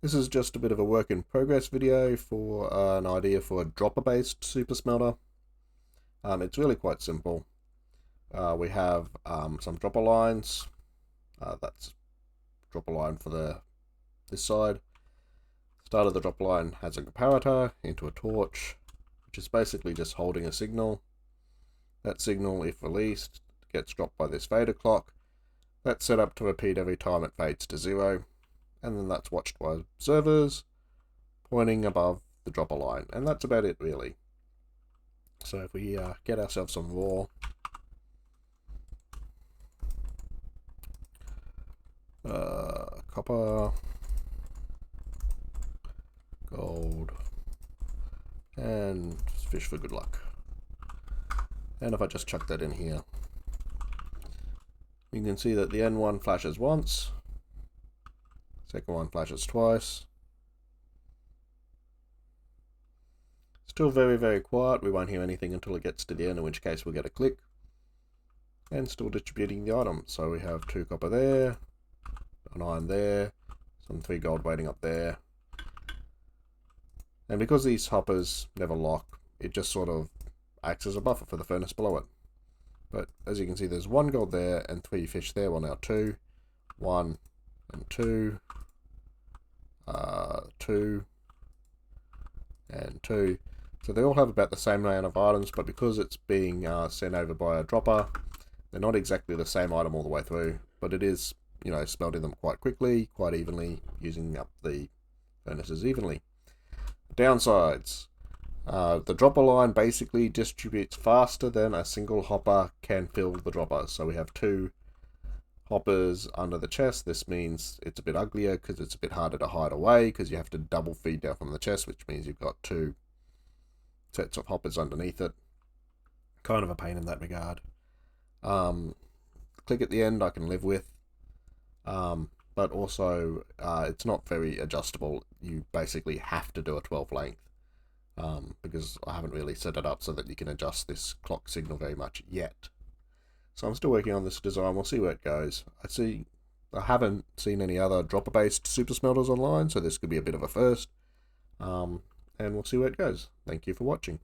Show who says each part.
Speaker 1: This is just a bit of a work in progress video for an idea for a dropper based super smelter. It's really quite simple. We have some dropper lines. That's dropper line for this side. Start of the dropper line has a comparator into a torch, which is basically just holding a signal. That signal, if released, gets dropped by this fader clock. That's set up to repeat every time it fades to 0. And then that's watched by observers pointing above the dropper line, and that's about it really. So if we get ourselves some raw copper, gold, and fish for good luck, and if I just chuck that in here, you can see that the N1 flashes once, second one flashes twice. Still very, very quiet. We won't hear anything until it gets to the end, in which case we'll get a click. And still distributing the items. So we have 2 copper there, an iron there, some 3 gold waiting up there. And because these hoppers never lock, it just sort of acts as a buffer for the furnace below it. But as you can see, there's 1 gold there and 3 fish there. Well, now 2. 1 and 2. 2 and 2. So they all have about the same amount of items, but because it's being sent over by a dropper, they're not exactly the same item all the way through, but it is, smelting them quite quickly, quite evenly, using up the furnaces evenly. Downsides. The dropper line basically distributes faster than a single hopper can fill the dropper. So we have 2 hoppers under the chest. This means it's a bit uglier because it's a bit harder to hide away because you have to double feed down from the chest, which means you've got 2 sets of hoppers underneath it. Kind of a pain in that regard. Click at the end I can live with, but also it's not very adjustable. You basically have to do a 12 length because I haven't really set it up so that you can adjust this clock signal very much yet. So I'm still working on this design. We'll see where it goes. I haven't seen any other dropper based super smelters online, so this could be a bit of a first. And we'll see where it goes. Thank you for watching.